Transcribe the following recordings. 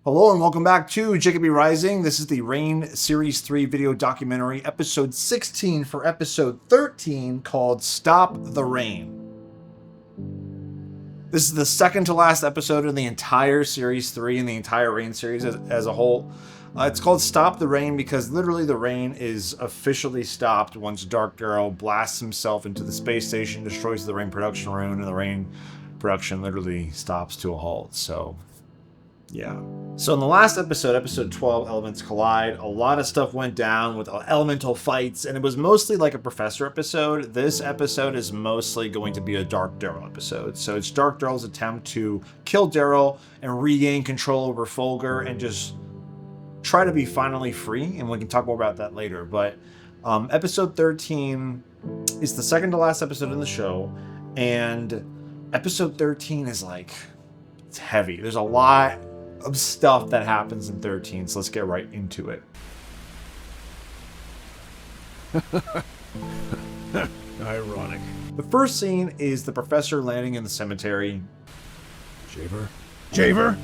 Hello and welcome back to Jacoby Rising. This is the Reign Series 3 video documentary, episode 16 for episode 13, called Stop the Reign. This is the second to last episode in the entire Series 3 and the entire Reign series as a whole. It's called Stop the Reign because literally the Reign is officially stopped once Dark Daryl blasts himself into the space station, destroys the Reign production room, and the Reign production literally stops to a halt. So yeah. So in the last episode, episode 12, Elements Collide, a lot of stuff went down with elemental fights, and it was mostly like a Professor episode. This episode is mostly going to be a Dark Daryl episode. So it's Dark Daryl's attempt to kill Daryl and regain control over Fulgar and just try to be finally free, and we can talk more about that later. But episode 13 is the second to last episode in the show, and episode 13 is like, it's heavy. There's a lot of stuff that happens in 13, so let's get right into it. Ironic. The first scene is the Professor landing in the cemetery. Jaber?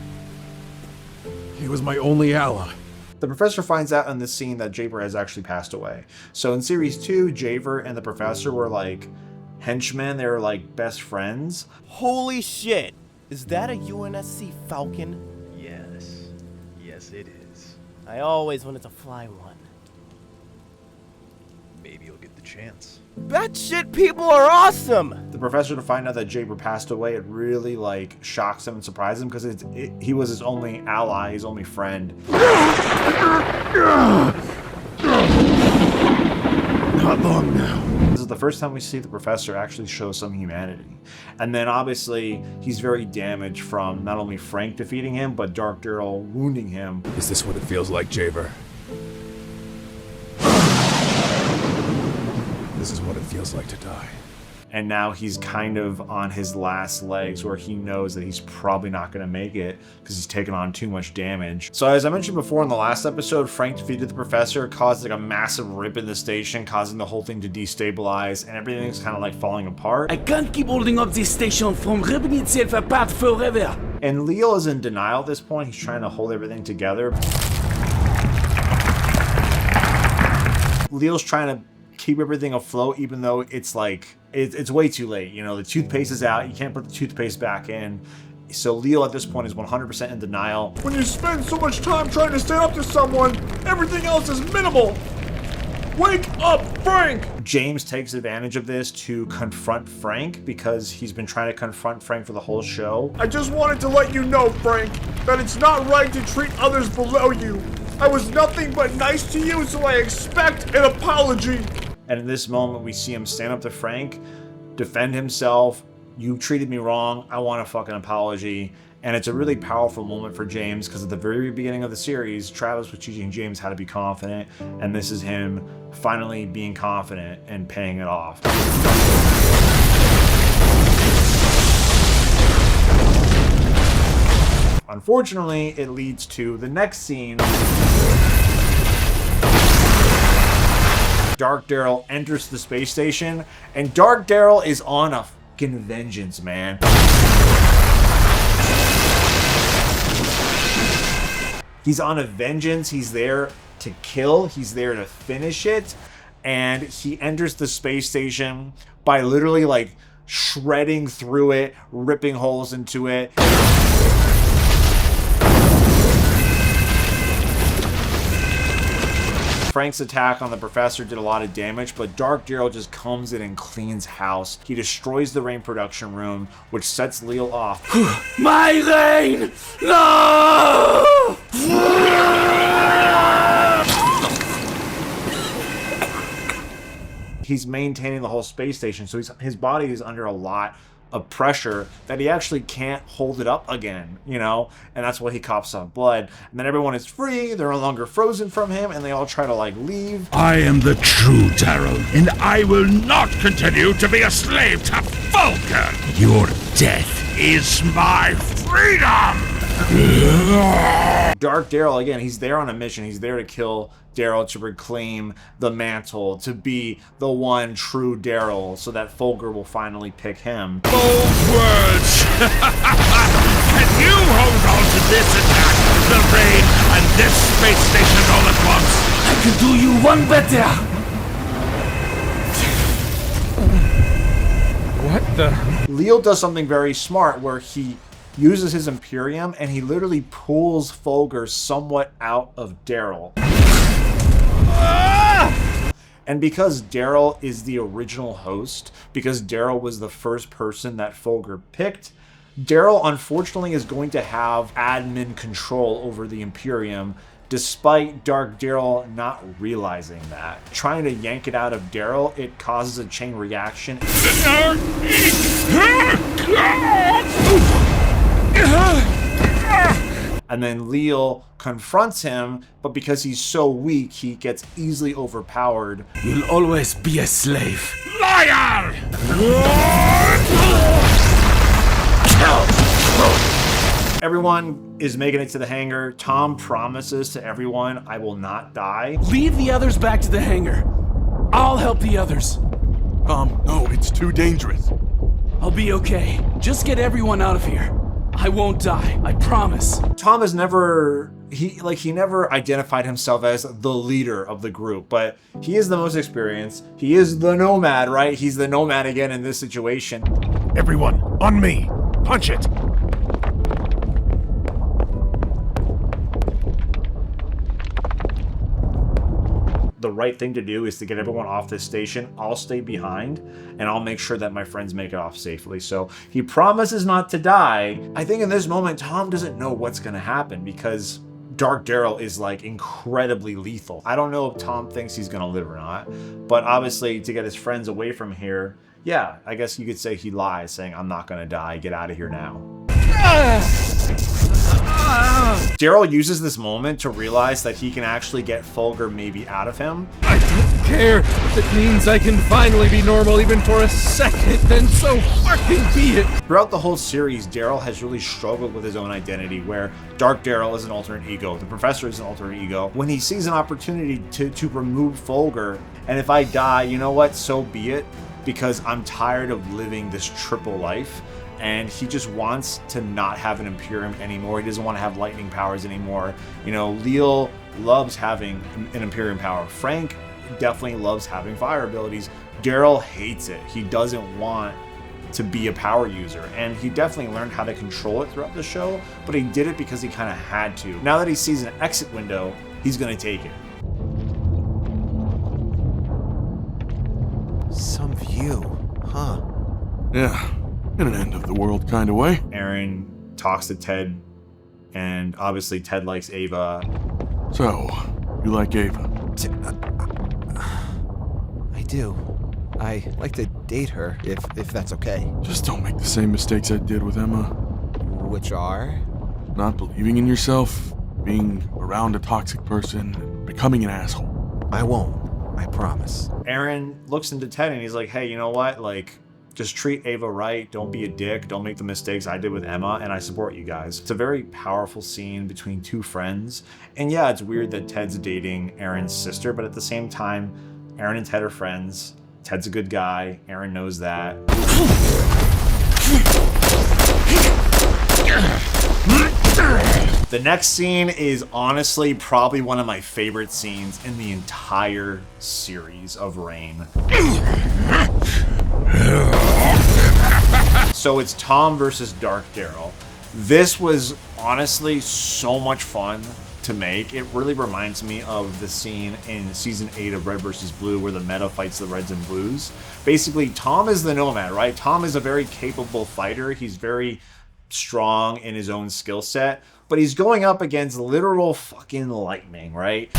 He was my only ally. The Professor finds out in this scene that Jaber has actually passed away. So in Series 2, Jaber and the Professor were like henchmen. They were like best friends. Holy shit! Is that a UNSC Falcon? Yes it is. I always wanted to fly one. Maybe you'll get the chance. Batshit people are awesome! The Professor, to find out that Jaber passed away, it really like shocks him and surprises him because he was his only ally, his only friend. Not long now. This is the first time we see the Professor actually show some humanity. And then obviously he's very damaged from not only Frank defeating him, but Dark Daryl wounding him. Is this what it feels like, Jaber? This is what it feels like to die. And now he's kind of on his last legs where he knows that he's probably not going to make it because he's taken on too much damage. So as I mentioned before in the last episode, Frank defeated the Professor, caused like a massive rip in the station, causing the whole thing to destabilize, and everything's kind of like falling apart. I can't keep holding up this station from ripping itself apart forever. And Leal is in denial at this point. He's trying to hold everything together. Leal's trying to keep everything afloat, even though it's like it's way too late. You know, the toothpaste is out. You can't put the toothpaste back in. So Leal at this point is 100% in denial. When you spend so much time trying to stand up to someone, everything else is minimal. Wake up, Frank! James takes advantage of this to confront Frank because he's been trying to confront Frank for the whole show. I just wanted to let you know, Frank, that it's not right to treat others below you. I was nothing but nice to you, so I expect an apology. And in this moment, we see him stand up to Frank, defend himself. You treated me wrong. I want a fucking apology. And it's a really powerful moment for James because at the very beginning of the series, Travis was teaching James how to be confident. And this is him finally being confident and paying it off. Unfortunately, it leads to the next scene. Dark Daryl enters the space station, and Dark Daryl is on a fucking vengeance, man. He's on a vengeance. He's there to kill. He's there to finish it. And he enters the space station by literally like shredding through it, ripping holes into it. Frank's attack on the Professor did a lot of damage, but Dark Daryl just comes in and cleans house. He destroys the Reign production room, which sets Leal off. My Reign! No! He's maintaining the whole space station, so his body is under a lot of pressure that he actually can't hold it up again, you know, and that's why he coughs up blood. And then everyone is free, they're no longer frozen from him, and they all try to like leave. I am the true Daryl, and I will not continue to be a slave to Fulgar. Your death is my freedom. Dark Daryl, again, he's there on a mission. He's there to kill Daryl, to reclaim the mantle, to be the one true Daryl, so that Fulgar will finally pick him. Bold words! Can you hold on to this attack? The can do you one better. What the? Leal does something very smart where he uses his Imperium and he literally pulls Fulgar somewhat out of Daryl. And because Daryl is the original host, because Daryl was the first person that Fulgar picked, Daryl unfortunately is going to have admin control over the Imperium, despite Dark Daryl not realizing that. Trying to yank it out of Daryl, it causes a chain reaction. And then Leal confronts him, but because he's so weak, he gets easily overpowered. You'll always be a slave. Liar! Everyone is making it to the hangar. Tom promises to everyone, I will not die. Leave the others back to the hangar. I'll help the others. No, it's too dangerous. I'll be okay. Just get everyone out of here. I won't die, I promise. Tom has never, he never identified himself as the leader of the group, but he is the most experienced. He is the nomad, right? He's the nomad again in this situation. Everyone, on me. Punch it. The right thing to do is to get everyone off this station. I'll stay behind and I'll make sure that my friends make it off safely. So he promises not to die. I think in this moment, Tom doesn't know what's going to happen because Dark Daryl is like incredibly lethal. I don't know if Tom thinks he's going to live or not, but obviously to get his friends away from here, yeah, I guess you could say he lies saying, I'm not going to die. Get out of here now. Daryl uses this moment to realize that he can actually get Fulgar maybe out of him. I don't care if it means I can finally be normal even for a second, then so fucking be it. Throughout the whole series, Daryl has really struggled with his own identity, where Dark Daryl is an alternate ego, the Professor is an alternate ego. When he sees an opportunity to remove Fulgar, and if I die, you know what, so be it, because I'm tired of living this triple life. And he just wants to not have an Imperium anymore. He doesn't want to have lightning powers anymore. You know, Leal loves having an Imperium power. Frank definitely loves having fire abilities. Daryl hates it. He doesn't want to be a power user. And he definitely learned how to control it throughout the show, but he did it because he kind of had to. Now that he sees an exit window, he's going to take it. Some view, huh? Yeah. In an end of the world kind of way. Aaron talks to Ted, and obviously Ted likes Ava. So, you like Ava? I do. I like to date her, if that's okay. Just don't make the same mistakes I did with Emma. Which are? Not believing in yourself, being around a toxic person, and becoming an asshole. I won't. I promise. Aaron looks into Ted and he's like, hey, you know what? Like, just treat Ava right. Don't be a dick. Don't make the mistakes I did with Emma, and I support you guys. It's a very powerful scene between two friends. And yeah, it's weird that Ted's dating Aaron's sister, but at the same time, Aaron and Ted are friends. Ted's a good guy. Aaron knows that. The next scene is honestly probably one of my favorite scenes in the entire series of Reign. So it's Tom versus Dark Daryl. This was honestly so much fun to make. It really reminds me of the scene in season 8 of Red vs. Blue where the meta fights the Reds and Blues. Basically, Tom is the nomad, right? Tom is a very capable fighter. He's very strong in his own skill set, but he's going up against literal fucking lightning, right?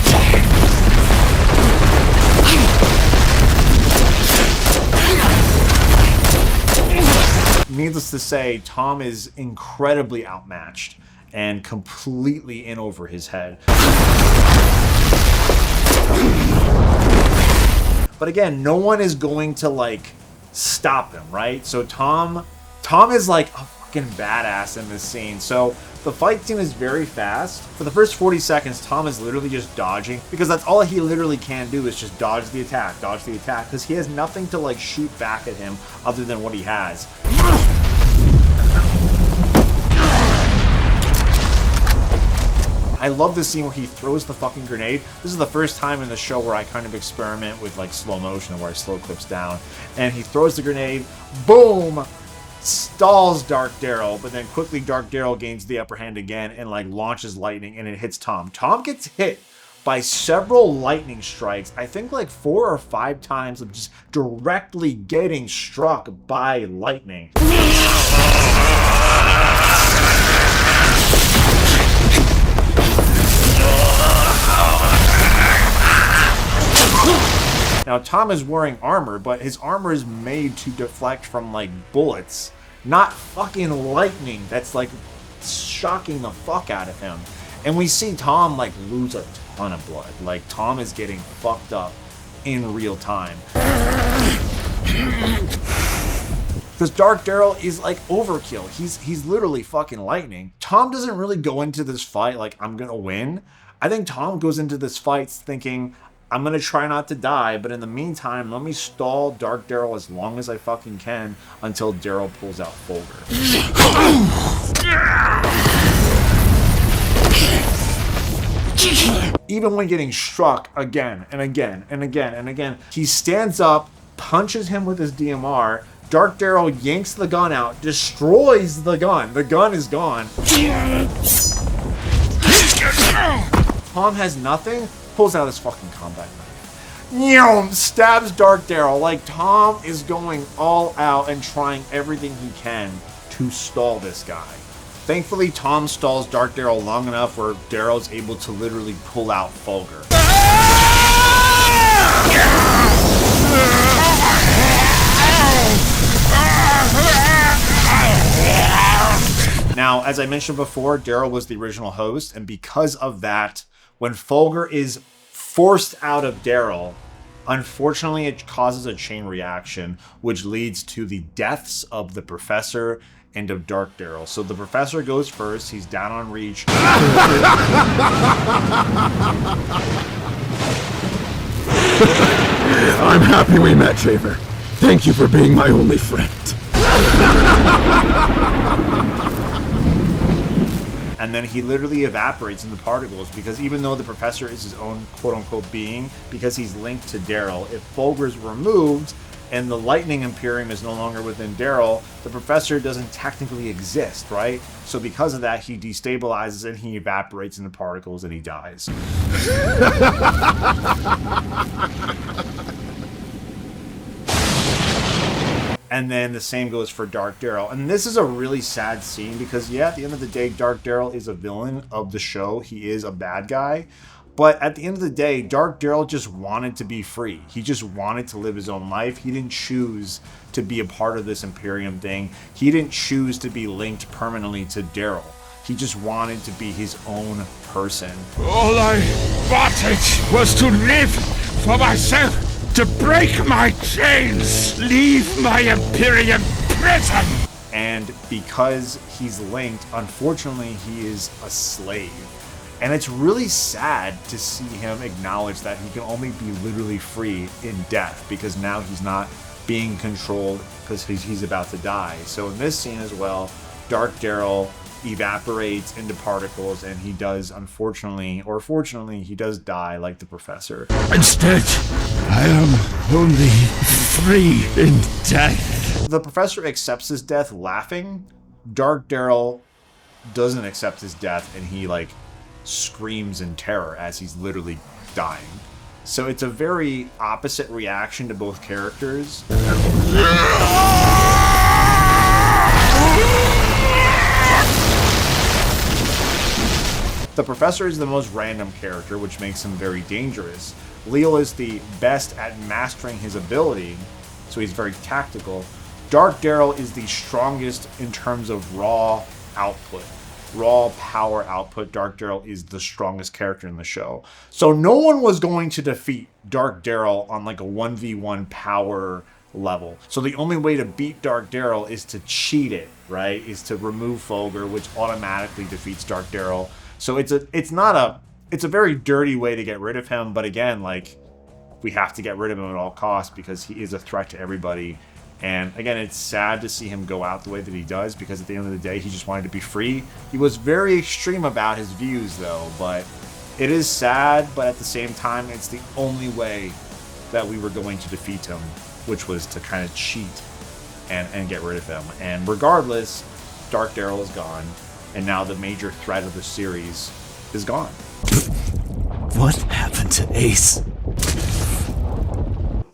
Needless to say, Tom is incredibly outmatched and completely in over his head. But again, no one is going to like stop him, right? So Tom is like a fucking badass in this scene. So the fight scene is very fast. For the first 40 seconds, Tom is literally just dodging because that's all he literally can do is just dodge the attack, because he has nothing to like shoot back at him other than what he has. I love the scene where he throws the fucking grenade. This is the first time in the show where I kind of experiment with like slow motion, where I slow clips down. And he throws the grenade, boom, stalls Dark Daryl, but then quickly Dark Daryl gains the upper hand again and like launches lightning, and it hits Tom. Tom gets hit by several lightning strikes, I think like 4 or 5 times of just directly getting struck by lightning. Now, Tom is wearing armor, but his armor is made to deflect from, like, bullets, not fucking lightning that's, like, shocking the fuck out of him. And we see Tom, like, lose a ton of blood. Like, Tom is getting fucked up in real time. Because Dark Daryl is, like, overkill. He's literally fucking lightning. Tom doesn't really go into this fight like, I'm gonna win. I think Tom goes into this fight thinking, I'm gonna try not to die, but in the meantime, let me stall Dark Daryl as long as I fucking can until Daryl pulls out Fulgar. Even when getting struck again and again and again and again, he stands up, punches him with his DMR. Dark Daryl yanks the gun out, destroys the gun. The gun is gone. Tom has nothing, pulls out his fucking combat knife. Stabs Dark Daryl. Like, Tom is going all out and trying everything he can to stall this guy. Thankfully, Tom stalls Dark Daryl long enough where Daryl's able to literally pull out Fulgar. Now, as I mentioned before, Daryl was the original host, and because of that, when Fulgar is forced out of Daryl, unfortunately it causes a chain reaction, which leads to the deaths of the Professor and of Dark Daryl. So the Professor goes first, he's down on reach. I'm happy we met, Sabre. Thank you for being my only friend. And then he literally evaporates into particles, because even though the Professor is his own quote-unquote being, because he's linked to Daryl, if Fulgar's removed and the Lightning Imperium is no longer within Daryl, the Professor doesn't technically exist, right? So because of that, he destabilizes and he evaporates into particles and he dies. And then the same goes for Dark Daryl. And this is a really sad scene because, yeah, at the end of the day, Dark Daryl is a villain of the show. He is a bad guy. But at the end of the day, Dark Daryl just wanted to be free. He just wanted to live his own life. He didn't choose to be a part of this Imperium thing. He didn't choose to be linked permanently to Daryl. He just wanted to be his own person. All I wanted was to live for myself. To break my chains, leave my Imperium prison! And because he's linked, unfortunately, he is a slave. And it's really sad to see him acknowledge that he can only be literally free in death, because now he's not being controlled because he's about to die. So in this scene as well, Dark Daryl evaporates into particles, and he does, unfortunately, or fortunately, he does die like the Professor. Instead, I am only free in death. The Professor accepts his death laughing. Dark Daryl doesn't accept his death, and he, like, screams in terror as he's literally dying. So it's a very opposite reaction to both characters. The Professor is the most random character, which makes him very dangerous. Leal is the best at mastering his ability, so he's very tactical. Dark Daryl is the strongest in terms of raw output. Raw power output, Dark Daryl is the strongest character in the show. So no one was going to defeat Dark Daryl on like a 1v1 power level. So the only way to beat Dark Daryl is to cheat it, right? Is to remove Fulgar, which automatically defeats Dark Daryl. So it's a very dirty way to get rid of him, but again, like, we have to get rid of him at all costs because he is a threat to everybody. And again, it's sad to see him go out the way that he does, because at the end of the day, he just wanted to be free. He was very extreme about his views, though, but it is sad, but at the same time, it's the only way that we were going to defeat him, which was to kind of cheat and get rid of him. And regardless, Dark Daryl is gone, and now the major threat of the series is gone. What happened to Ace?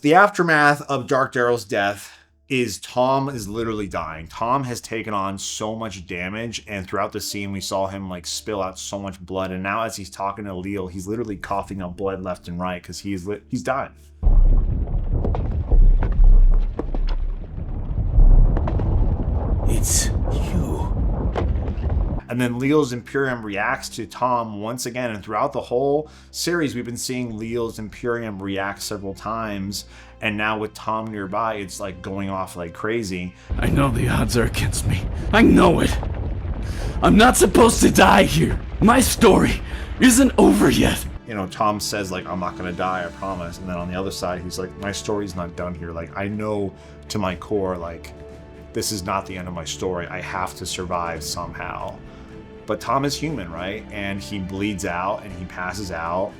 The aftermath of Dark Daryl's death is Tom is literally dying. Tom has taken on so much damage, and throughout the scene we saw him like spill out so much blood, and now as he's talking to Leal, he's literally coughing up blood left and right because he's dying. It's you. And then Leal's Imperium reacts to Tom once again, and throughout the whole series we've been seeing Leal's Imperium react several times, and now with Tom nearby it's like going off like crazy. I know the odds are against me. I know it. I'm not supposed to die here. My story isn't over yet. You know, Tom says like, I'm not gonna die, I promise. And then on the other side he's like, my story's not done here. Like, I know to my core, like, this is not the end of my story. I have to survive somehow. But Tom is human, right? And he bleeds out and he passes out.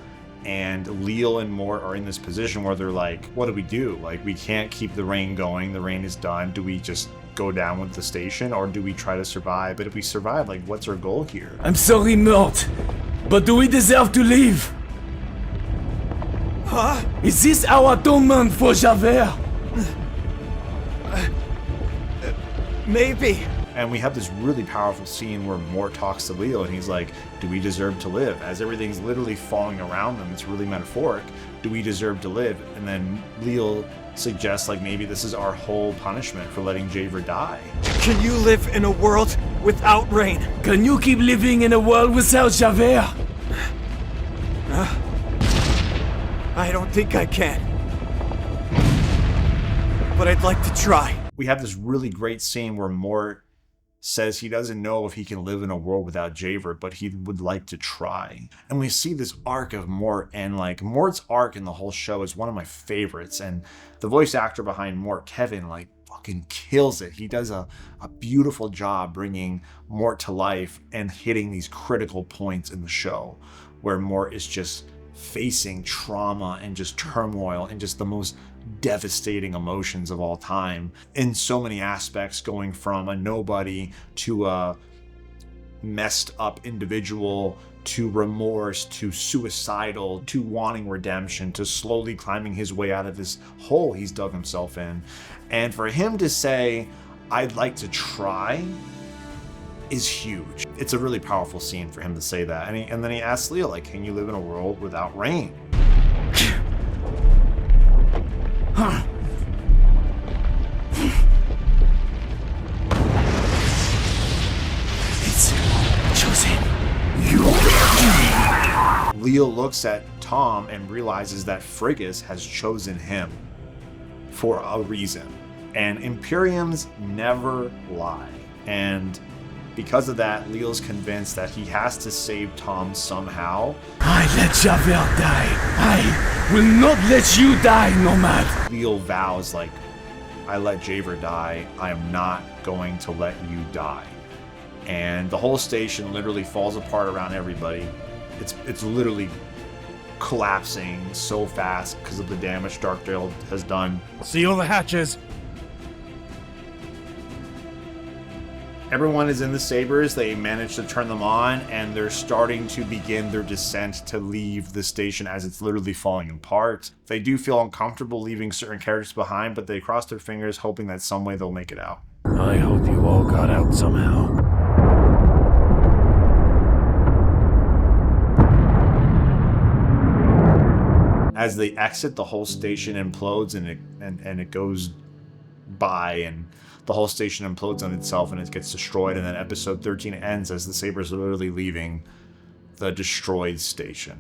And Leal and Mort are in this position where they're like, what do we do? Like, we can't keep the rain going. The rain is done. Do we just go down with the station, or do we try to survive? But if we survive, like, what's our goal here? I'm sorry, Mort, but do we deserve to live? Huh? Is this our atonement for Javert? Maybe. And we have this really powerful scene where Mort talks to Leal and he's like, do we deserve to live? As everything's literally falling around them, it's really metaphoric. Do we deserve to live? And then Leal suggests like maybe this is our whole punishment for letting Javert die. Can you live in a world without rain? Can you keep living in a world without Javert? I don't think I can. But I'd like to try. We have this really great scene where Mort says he doesn't know if he can live in a world without Javert, but he would like to try. And we see this arc of Mort, and like Mort's arc in the whole show is one of my favorites. And the voice actor behind Mort, Kevin, like fucking kills it. He does a beautiful job bringing Mort to life and hitting these critical points in the show where Mort is just facing trauma and just turmoil and just the most devastating emotions of all time in so many aspects, going from a nobody to a messed up individual to remorse to suicidal to wanting redemption to slowly climbing his way out of this hole he's dug himself in. And for him to say, I'd like to try, is huge. It's a really powerful scene for him to say that. And then he asks Leal, like, can you live in a world without rain? It's chosen. Leal looks at Tom and realizes that Frigus has chosen him for a reason. And Imperiums never lie. And because of that, Leal's convinced that he has to save Tom somehow. I let Javert die. I will not let you die, Nomad. Leal vows, like, I let Javert die, I am not going to let you die. And the whole station literally falls apart around everybody. It's literally collapsing so fast because of the damage Dark Daryl has done. Seal the hatches. Everyone is in the Sabres. They managed to turn them on, and they're starting to begin their descent to leave the station as it's literally falling apart. They do feel uncomfortable leaving certain characters behind, but they cross their fingers hoping that some way they'll make it out. I hope you all got out somehow. As they exit, the whole station implodes, and it goes by, and the whole station implodes on itself and it gets destroyed. And then episode 13 ends as the Sabres are literally leaving the destroyed station.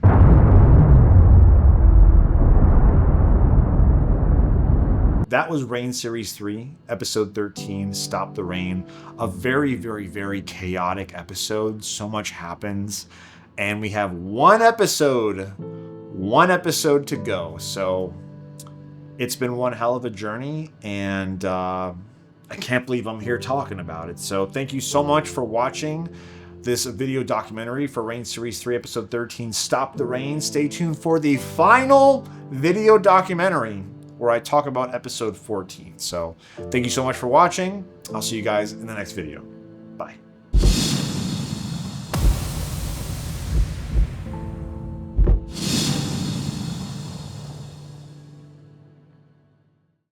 That was Rain Series 3, episode 13, Stop the Rain. A very, very, very chaotic episode. So much happens. And we have one episode to go. So It's been one hell of a journey, and I can't believe I'm here talking about it. So thank you so much for watching this video documentary for Rain Series 3, Episode 13, Stop the Rain. Stay tuned for the final video documentary where I talk about Episode 14. So thank you so much for watching. I'll see you guys in the next video. Bye.